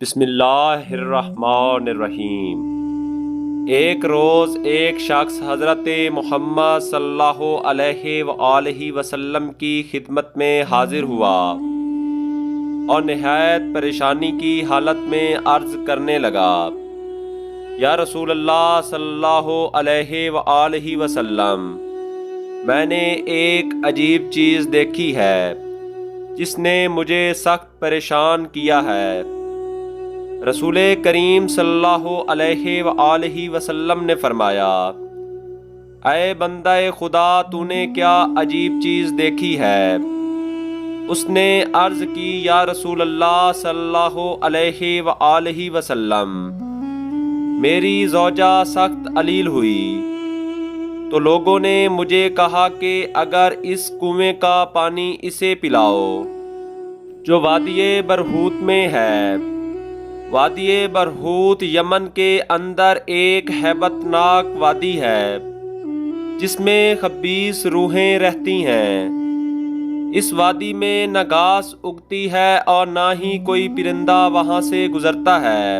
بسم اللہ الرحمن الرحیم۔ ایک روز ایک شخص حضرت محمد صلی اللہ علیہ وآلہ وسلم کی خدمت میں حاضر ہوا اور نہایت پریشانی کی حالت میں عرض کرنے لگا، یا رسول اللہ صلی اللہ علیہ وآلہ وسلم، میں نے ایک عجیب چیز دیکھی ہے جس نے مجھے سخت پریشان کیا ہے۔ رسول کریم صلی اللہ علیہ وآلہ وسلم نے فرمایا، اے بندہ خدا، تو نے کیا عجیب چیز دیکھی ہے؟ اس نے عرض کی، یا رسول اللہ صلی اللہ علیہ وآلہ وسلم، میری زوجہ سخت علیل ہوئی تو لوگوں نے مجھے کہا کہ اگر اس کنویں کا پانی اسے پلاؤ جو وادی برہوت میں ہے۔ وادی برہوت یمن کے اندر ایک ہیبت ناک وادی ہے جس میں خبیث روحیں رہتی ہیں۔ اس وادی میں نہ گھاس اگتی ہے اور نہ ہی کوئی پرندہ وہاں سے گزرتا ہے۔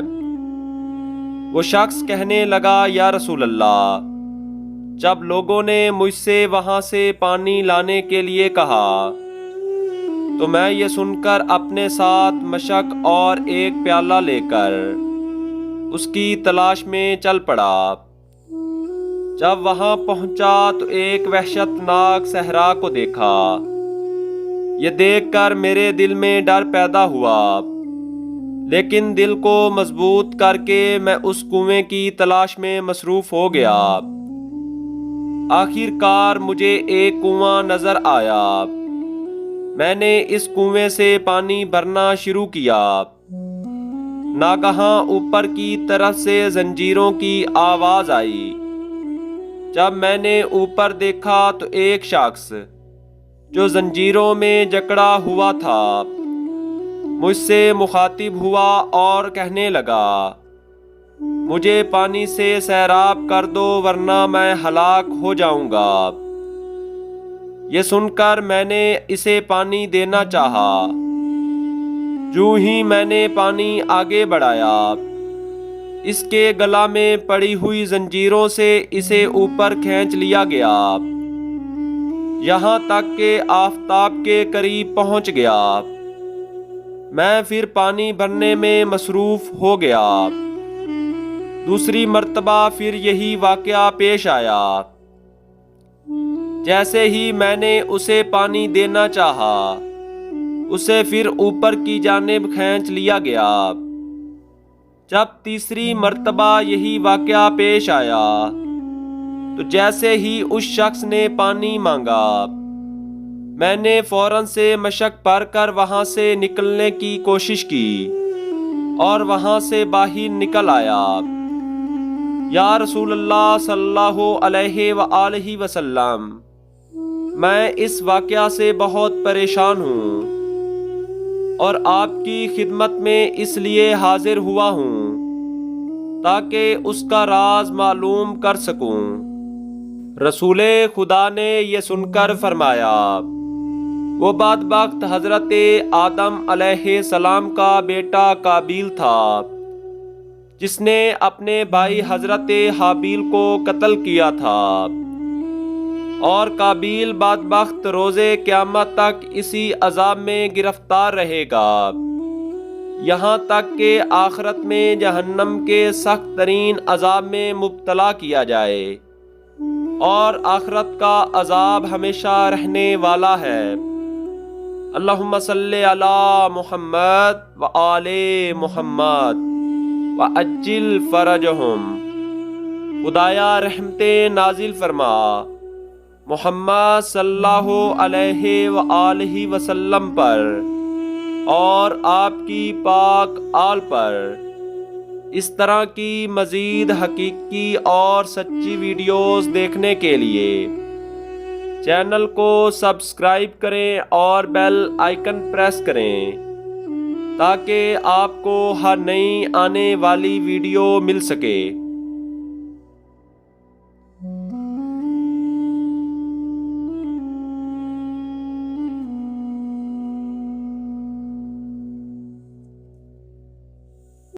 وہ شخص کہنے لگا، یا رسول اللہ، جب لوگوں نے مجھ سے وہاں سے پانی لانے کے لیے کہا تو میں یہ سن کر اپنے ساتھ مشک اور ایک پیالہ لے کر اس کی تلاش میں چل پڑا۔ جب وہاں پہنچا تو ایک وحشت ناک صحرا کو دیکھا۔ یہ دیکھ کر میرے دل میں ڈر پیدا ہوا، لیکن دل کو مضبوط کر کے میں اس کنویں کی تلاش میں مصروف ہو گیا۔ آخر کار مجھے ایک کنواں نظر آیا۔ میں نے اس کنویں سے پانی بھرنا شروع کیا۔ ناگہاں اوپر کی طرف سے زنجیروں کی آواز آئی۔ جب میں نے اوپر دیکھا تو ایک شخص جو زنجیروں میں جکڑا ہوا تھا مجھ سے مخاطب ہوا اور کہنے لگا، مجھے پانی سے سیراب کر دو ورنہ میں ہلاک ہو جاؤں گا۔ یہ سن کر میں نے اسے پانی دینا چاہا۔ جو ہی میں نے پانی آگے بڑھایا، اس کے گلا میں پڑی ہوئی زنجیروں سے اسے اوپر کھینچ لیا گیا، یہاں تک کہ آفتاب کے قریب پہنچ گیا۔ میں پھر پانی بھرنے میں مصروف ہو گیا۔ دوسری مرتبہ پھر یہی واقعہ پیش آیا۔ جیسے ہی میں نے اسے پانی دینا چاہا، اسے پھر اوپر کی جانب کھینچ لیا گیا۔ جب تیسری مرتبہ یہی واقعہ پیش آیا تو جیسے ہی اس شخص نے پانی مانگا، میں نے فوراً سے مشک بھر کر وہاں سے نکلنے کی کوشش کی اور وہاں سے باہر نکل آیا۔ یا رسول اللہ صلی اللہ علیہ وآلہ وسلم، میں اس واقعہ سے بہت پریشان ہوں اور آپ کی خدمت میں اس لیے حاضر ہوا ہوں تاکہ اس کا راز معلوم کر سکوں۔ رسول خدا نے یہ سن کر فرمایا، وہ بدبخت حضرت آدم علیہ السلام کا بیٹا قابیل تھا جس نے اپنے بھائی حضرت حابیل کو قتل کیا تھا، اور قابیل بدبخت روز قیامت تک اسی عذاب میں گرفتار رہے گا، یہاں تک کہ آخرت میں جہنم کے سخت ترین عذاب میں مبتلا کیا جائے، اور آخرت کا عذاب ہمیشہ رہنے والا ہے۔ اللہم صلی علی محمد وآل محمد وعجل فرجہم۔ خدایا رحمتیں نازل فرما محمد صلی اللہ علیہ وآلہ وسلم پر اور آپ کی پاک آل پر۔ اس طرح کی مزید حقیقی اور سچی ویڈیوز دیکھنے کے لیے چینل کو سبسکرائب کریں اور بیل آئیکن پریس کریں تاکہ آپ کو ہر نئی آنے والی ویڈیو مل سکے۔